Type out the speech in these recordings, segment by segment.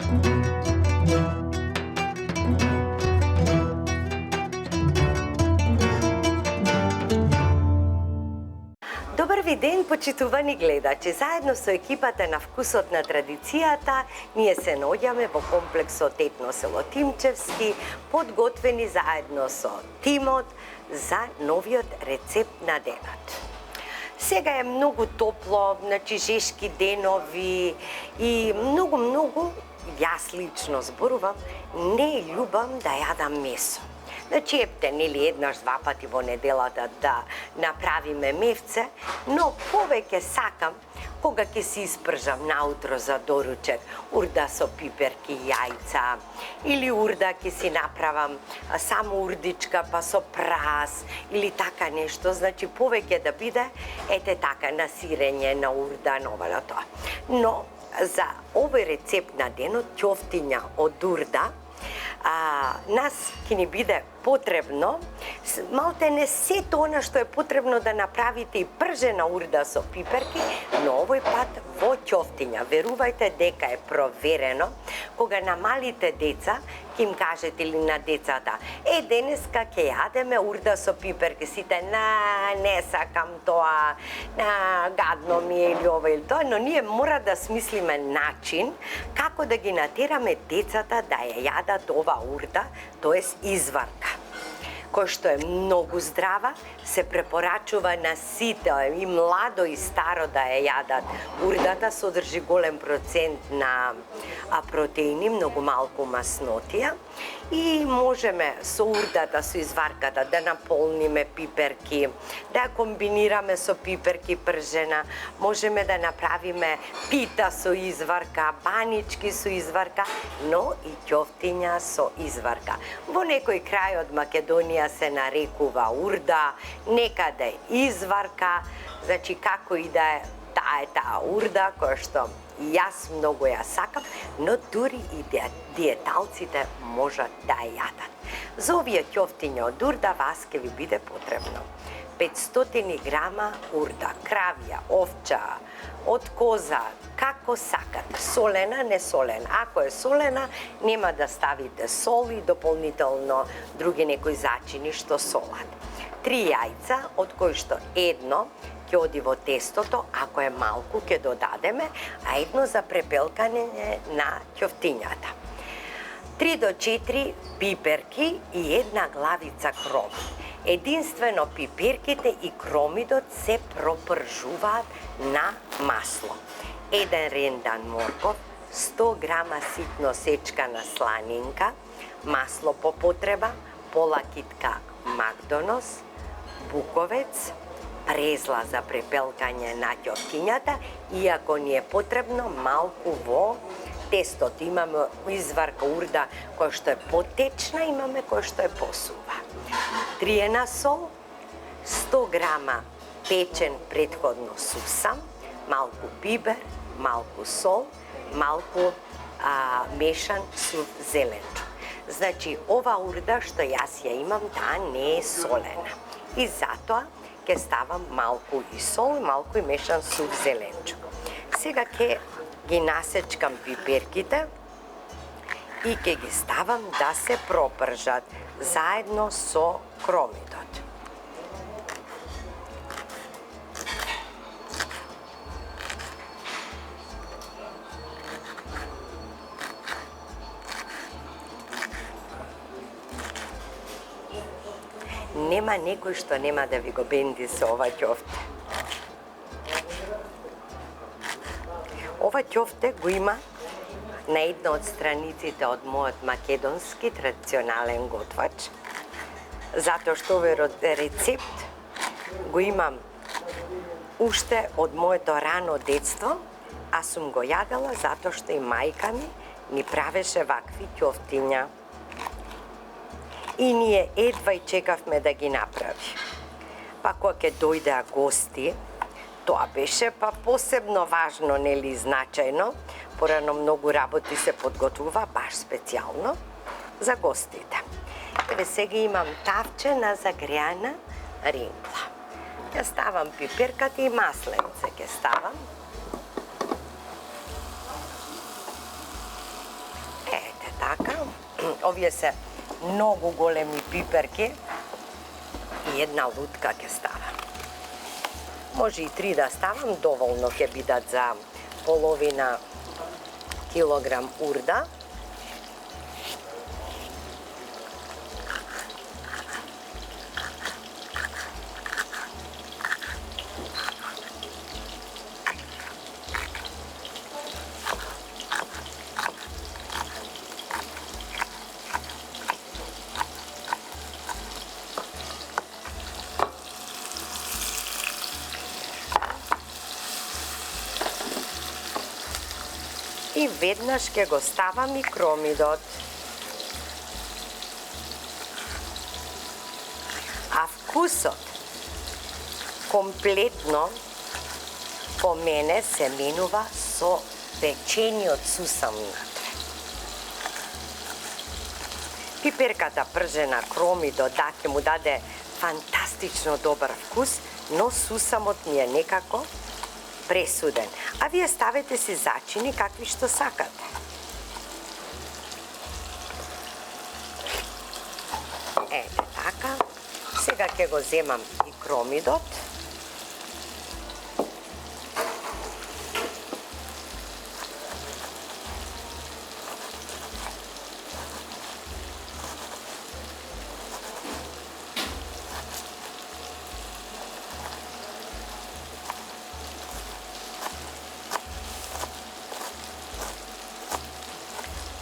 Добар ви ден, почитувани гледачи. Заедно со екипата на Вкусот на традицијата, ние се наоѓаме во комплексот Етно село Тимчевски, подготвени заедно со тимот за новиот рецепт на денот. Сега е многу топло, значи жешки денови и многу, јас лично зборувам, не љубам да јадам месо. Значи, епте, нели еднаш, два пати во неделата да направиме мевце, но повеќе сакам кога ќе си испржам наутро за доручек урда со пиперки, јајца, или урда ќе си направам само урдичка па со прас, или така нешто, значи повеќе да биде, ете така, на сирење, на урда, на ова, на тоа. Но, за овој рецепт на денот, ќофтиња од урда, нас ќе ни биде потребно малтене сето она што е потребно да направите и пржена урда со пиперки, но овој пат во ќофтиња. Верувајте дека е проверено, кога на малите деца ќе им кажете или на децата, денеска ќе јадеме урда со пиперки, сите не сакам тоа, гадно ми е или ова или тоа, но ние мора да смислиме начин како да ги натераме децата да ја јадат ова урда, тоест изварка, кој што е многу здрава, се препорачува на сите, и младо и старо да ја јадат. Урдата содржи голем процент на протеини, многу малку маснотија и можеме со урдата, со изварката да наполниме пиперки, да ја комбинираме со пиперки пржена, можеме да направиме пита со изварка, банички со изварка, но и ќофтиња со изварка. Во некој крај од Македонија се нарекува урда, некаде изварка, значи како и да е, таа урда која што јас многу ја сакам, но дури и диеталците можат да ја јадат. За овие ќофтиња од урда вас ќе ви биде потребно 500 грама урда, кравја, овча, од коза, како сакате, солена, не солена. Ако е солена, нема да ставите сол и дополнително други некои зачини што солат. 3 јајца, од кои што едно ќе оди во тестото, ако е малку ќе додадеме, а едно за препелкање на ќофтињата. 3 до 4 пиперки и една главица кроми. Единствено пиперките и кромидот се пропржуваат на масло. 1 рендан морков, 100 грама ситно сечкана сланинка, масло по потреба, пола китка макдонос, буковец, презла за препелкање на ќофтињата и ако ни е потребно малку во тестото. Имаме изварка урда која што е потечна, имаме која што е посува. Триена сол, 100 грама печен претходно сусам, малку бибер, малку сол, малку мешан сув зеленчук. Значи, ова урда што јас ја имам, таа не е солена. И затоа ќе ставам малку и сол, малку и мешан сув зеленчук. Сега ќе ги насечкам пиперките и ќе ги ставам да се пропржат заедно со кромидот. Нема некој што нема да ви го бенди со ова ќофте. Ова ќофте го има на една од страниците од мојот македонски традиционален готвач, затоа што овој рецепт го имам уште од моето рано детство, а сум го јадела затоа што и мајка ми ни правеше вакви ќофтиња. И ние едва и чекавме да ги направи. Па кога ќе дојдеа гости, тоа беше па посебно важно, нели, значајно. Порано многу работи се подготвува баш специјално за гостите. Еве сега имам тавче на загреана рингла. Ќе ставам пиперката и масленце ќе ставам. Овие се многу големи пиперки и една лутка ќе ставам. Може и 3 да ставам, доволно ќе бидат за половина килограм урда. И веднаш ќе го ставам и кромидот. А вкусот комплетно по мене се менува со печениот сусам внатре. Пиперката пржена, кромидот, да, ќе му даде фантастично добар вкус, но сусамот ми е некако пресуден. А вие ставете си зачини какви што сакате. Ете така. Сега ќе го земам и кромидот.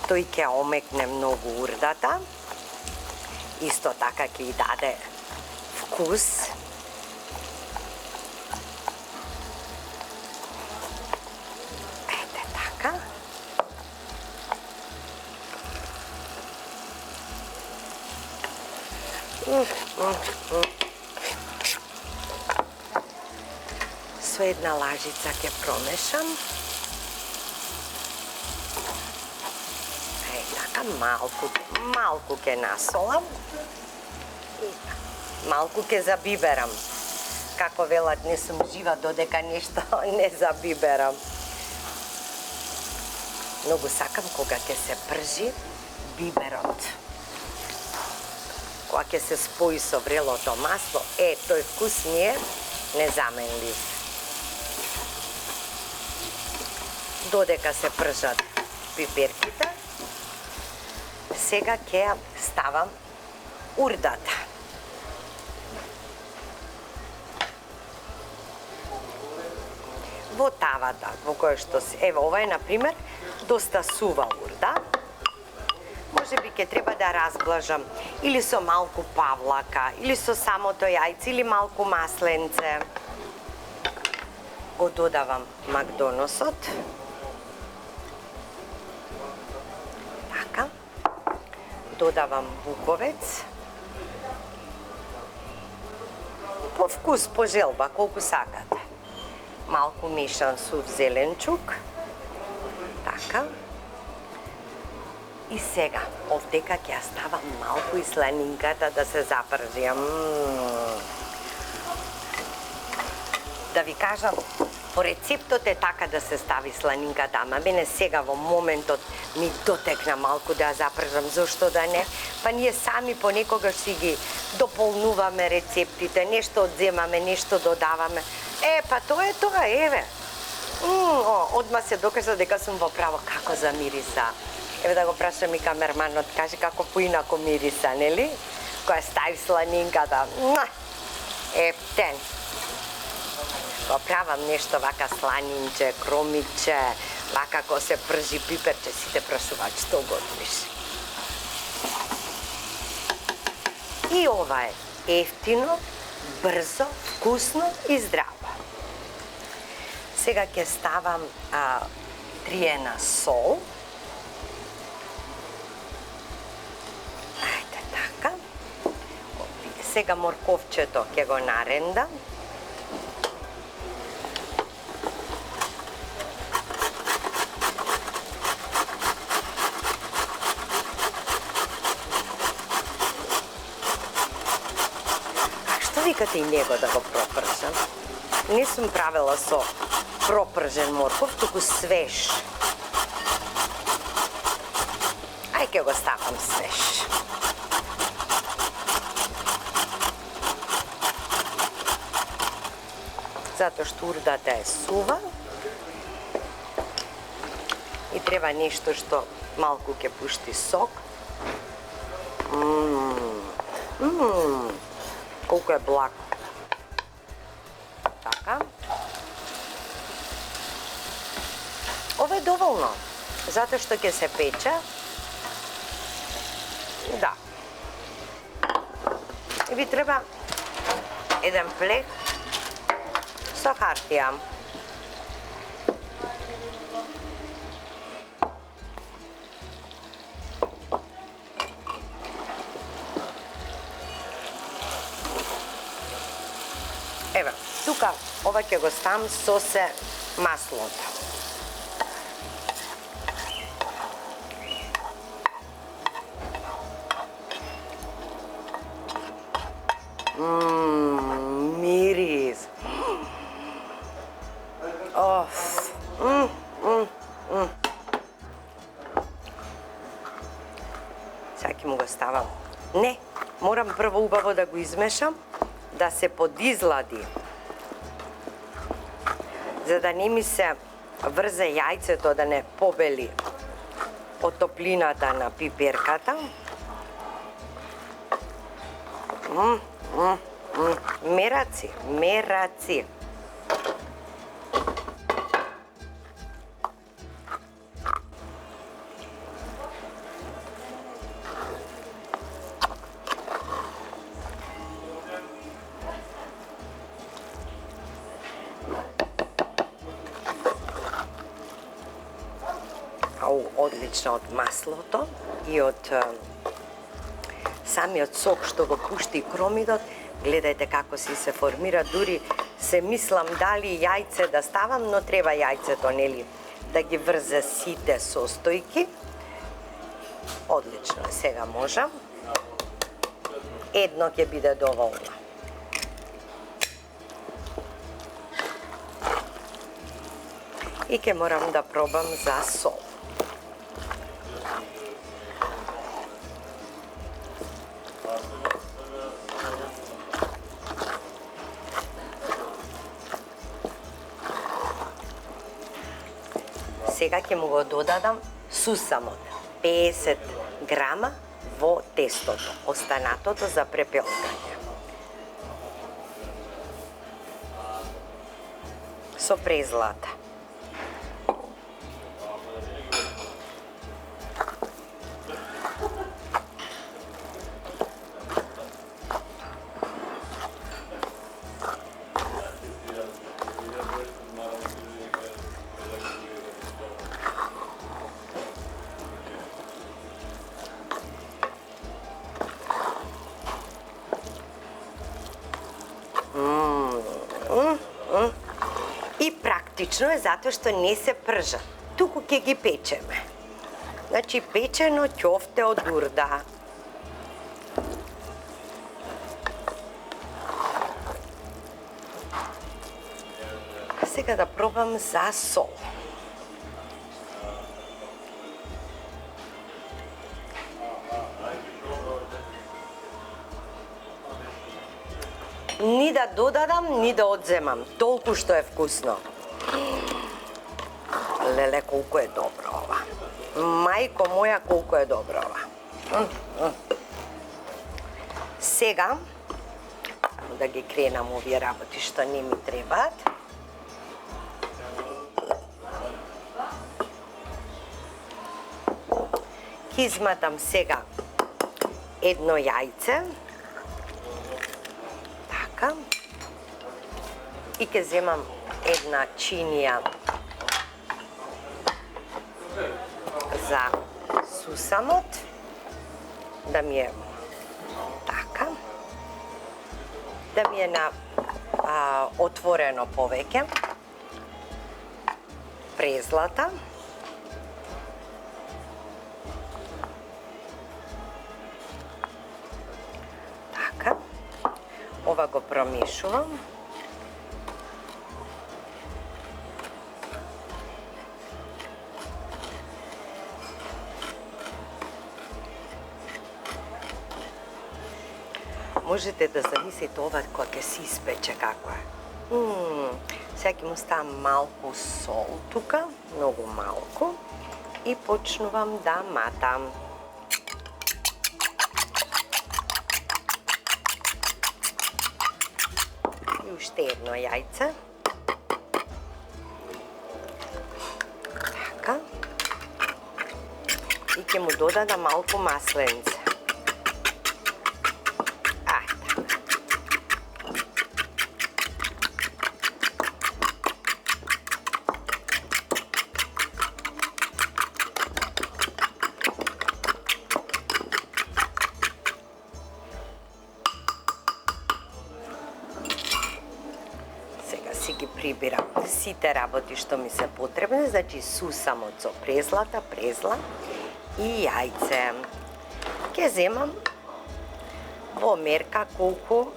Тој ќе омекне многу урдата. Исто така ќе и даде вкус. Ете така. Со една лажица ќе промешам. Малку ќе насолам и малку ќе забиберам. Како велат, не сум жива додека нешто не забиберам. Многу сакам кога ќе се пржи биберот. Кога ќе се спои со врелото масло, тој вкус ми е незаменлив. Додека се пржат пиперките, сега ќе ставам урдата. Во тавата, во која што се... Ево, ова е, например, доста сува урда. Може би ќе треба да разблажам или со малку павлака, или со самото јајце, или малку масленце. Го додавам макдоносот. Така. Додавам буковец. По вкус, по желба, колку сакате. Малку мешан сув зеленчук. Така. И сега, овдека ќе ја ставам малку и сланинката да се запржи. Да ви кажам, по рецептот е така да се стави сланинката, ама мене сега во моментот ми дотекна малку да ја запржам, зошто да не? Па ние сами понекогаш си ги дополнуваме рецептите, нешто одземаме, нешто додаваме. Па тоа е тоа, еве. Одма се докажа дека сум во право, како за мириса. Еве да го прашам и камерманот, кажи како поинако мириса, нели? Која стави сланинката. Ептен. Го правам нешто вака сланинче, кромиче, вака ко се пржи пиперче, сите прашуваат што готвиш. И ова е ефтино, брзо, вкусно и здраво. Сега ќе ставам триена сол. Ајде така. Сега морковчето ќе го нарендам. Викате и него да го пропржам. Не сум правила со пропржен морков, туку свеж. Ај ќе го ставам свеж. Затоа што урдата е сува и треба нешто што малку ќе пушти сок. Колку е благ. Така. Ова е доволно, затоа што ќе се пече. Да. И ви треба еден плех со хартија. Ева, тука ова ќе го ставам сосе маслото. Мирис. Сега ќе му го ставам. Не, морам прво убаво да го измешам, да се подизлади. За да не ми се врзе јајцето, да не побели од топлината на пиперката. Мераци, мераци. Одлично од маслото и од самиот сок што го пушти кромидот. Гледајте како си се формира, дури се мислам дали јајце да ставам, но треба јајцето, нели, да ги врзе сите состојки. Одлично, сега можам. Едно ќе биде доволно. И ќе морам да пробам за сол. Сега ќе му го додадам сусамот, 50 грама во тестото, останатото за препелкање. Со презлата. И практично е затоа што не се пржат, туку ќе ги печеме. Значи печено ќофте од урда. Сега да пробам за сол. Ни да додадам, ни да одземам. Толку што е вкусно. Леле, колку е добро ова. Мајко моја, колку е добро ова. Сега, да ги кренам овие работи што не ми требаат. Ќе изматам сега едно јајце. И ќе земам една чинија за сусамот, да ми е така, да ми е на отворено повеќе, презлата, така, ова го промешувам. можете да замислите ова кога ќе се испече како е. Сега ќе му ставам малку сол тука, многу малку, и почнувам да матам. И уште едно јајце. Така. И ќе му додадам малку масленце. Си ги прибирам сите работи што ми се потребни, значи сусамот со презла и јајце. Ке земам во мерка колку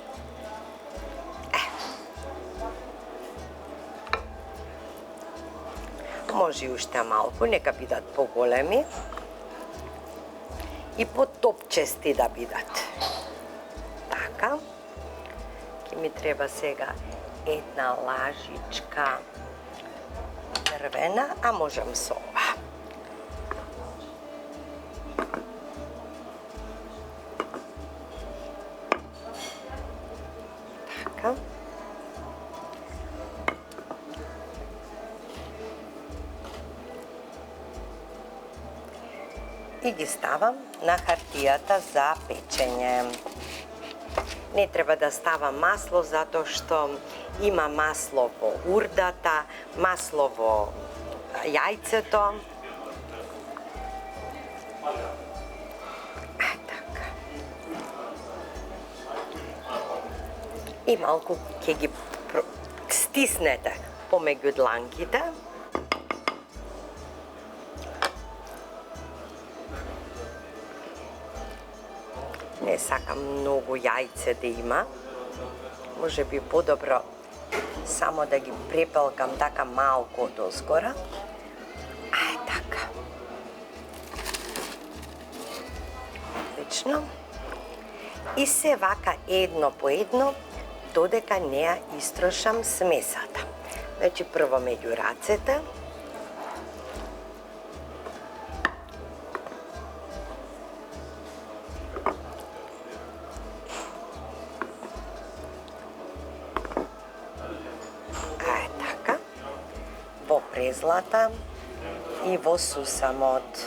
може и уште малку, нека бидат поголеми и потопчести да бидат. Така. Ке ми треба сега една лажичка дрвена, а можам со ова. Така. И ги ставам на хартијата за печење. Не треба да става масло, затоа што има масло во урдата, масло во јајцето. Така. И малку ќе ги стиснете помеѓу дланките. Не сакам многу јајце да има. Може би подобро само да ги препелкам така малку од озгора. Така. Одлично. И се вака едно по едно, додека не ја истрошам смесата. Значи прво меѓу рацете. Во презлата и во сусамот.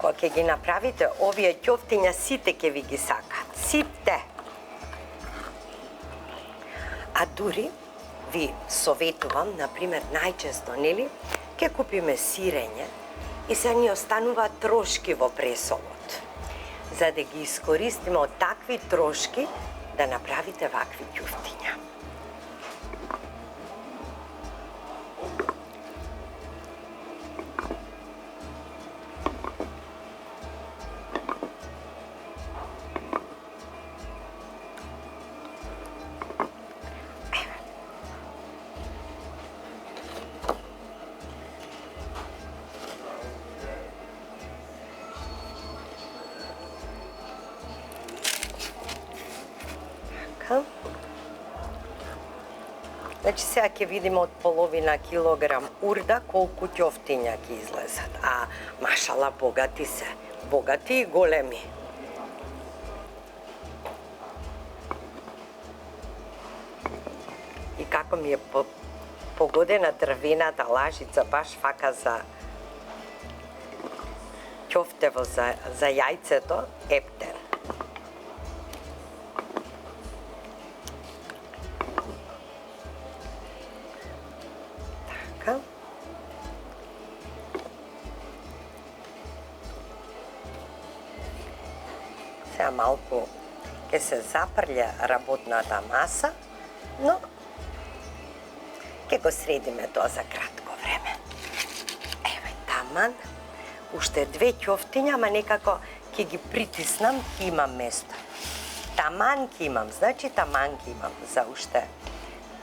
Кога ќе ги направите овие ќофтиња, сите ќе ви ги сакаат. Сите! А дури ви советувам, например, најчесто, нели, ќе купиме сирење и се ни остануваат трошки во пресолот. За да ги искористиме од такви трошки, да направите вакви ќофтиња. Значи сега ќе видиме од половина килограм урда колку ќофтиња ќе излезат. А машала богати се, богати и големи. И како ми е погодена дрвената лажица, баш фака за ќофтево за јајцето, ептен. малку ќе се запрља работната маса, но ќе го средиме тоа за кратко време. Еве, таман, уште 2 ќофтиња, ама некако ќе ги притиснам, ќе имам место. Таман ќе имам, значи таман ќе имам за уште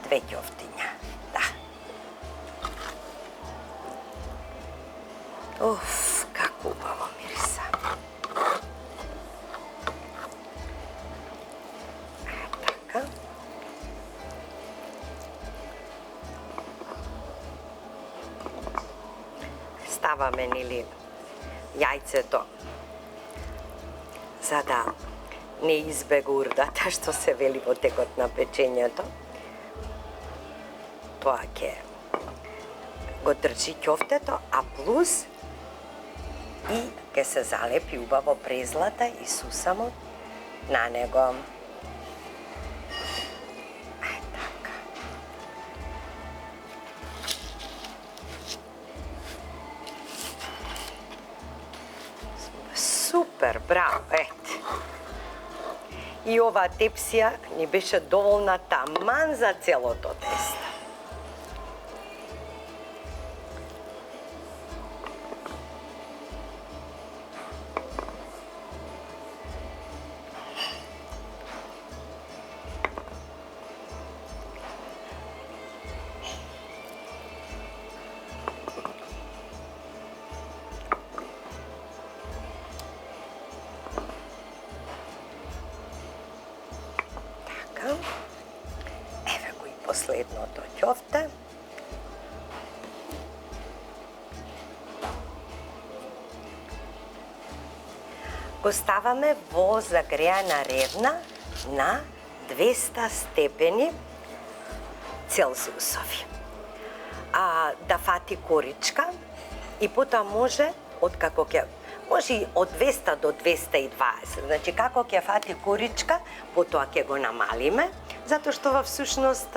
2 ќофтиња. Да. Оф, како убаво мириса. Така. Ставаме, нели, јајцето, за да не избега урдата, што се вели во текот на печењето. Тоа ќе го држи ќофтето, а плюс и ќе се залепи убаво презлата и сусамот на него. Така. Супер, браво, ете. И оваа тепсија ни беше доволна таман за целото тесто. Еве го и последното ќофте. Го ставаме во загреана ревна на 200 степени Целзиусови. Да фати коричка и потоа може може и од 200 до 220. Значи, како ќе фати коричка, потоа ќе го намалиме, затоа што во всушност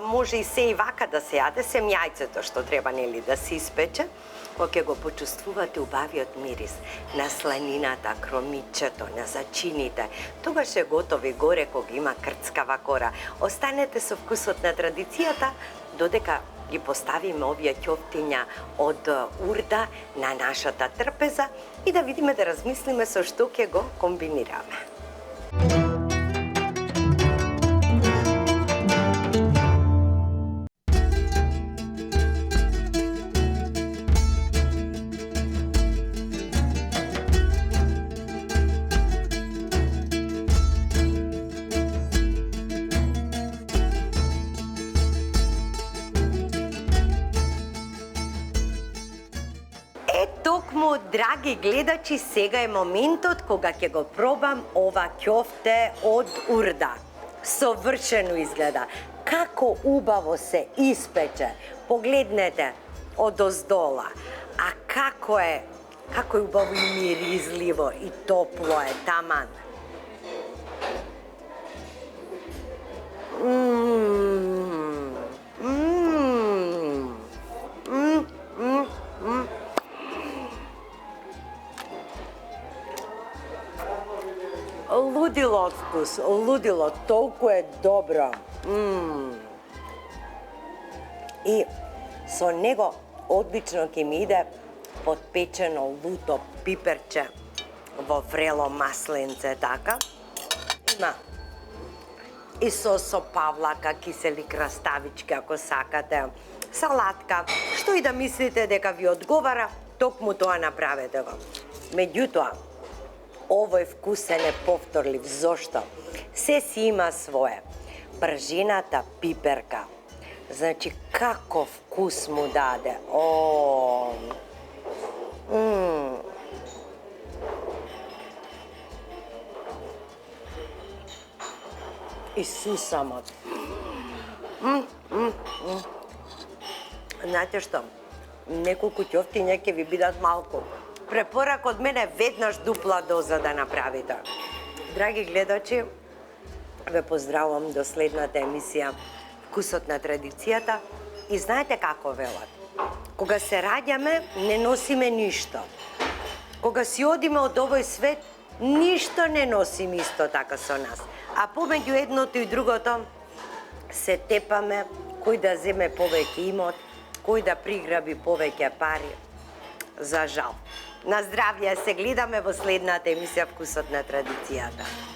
може и се и вака да се јаде, сем јајцето што треба, нели, да се испече, кога ќе го почувствувате убавиот мирис на сланината, кромичето, на зачините, тогаш е готови горе кога има крцкава кора. Останете со вкусот на традицијата, додека ги поставиме овие ќофтиња од урда на нашата трпеза и да видиме, да размислиме со што ќе го комбинираме. Токму, драги гледачи, сега е моментот кога ќе го пробам ова ќофте од урда. Совршено изгледа. Како убаво се испече. Погледнете од оздола. А како е убаво и миризливо и топло е таман. Лудило од вкус, лудило, толку е добро. И со него одлично ќе ми иде подпечено луто пиперче во врело масленце, така. Има и со павлака, кисели краставички, ако сакате, салатка, што и да мислите дека ви одговара, токму тоа направете го. Меѓутоа, овој вкус е неповторлив. Зошто? Се си има свое. Пржената пиперка. Значи, каков вкус му даде. И сусамот. Знаете што? Неколку ќофтиња ќе ви бидат малку. Препорак од мене веднаш дупла доза да направите. Драги гледачи, ве поздравувам до следната емисија Вкусот на традицијата. И знаете како велат? Кога се раѓаме, не носиме ништо. Кога си одиме од овој свет, ништо не носим исто така со нас. А помеѓу едното и другото се тепаме кој да земе повеќе имот, кој да приграби повеќе пари. За жал. На здравје, се гледаме во следната емисија Вкусот на традицијата.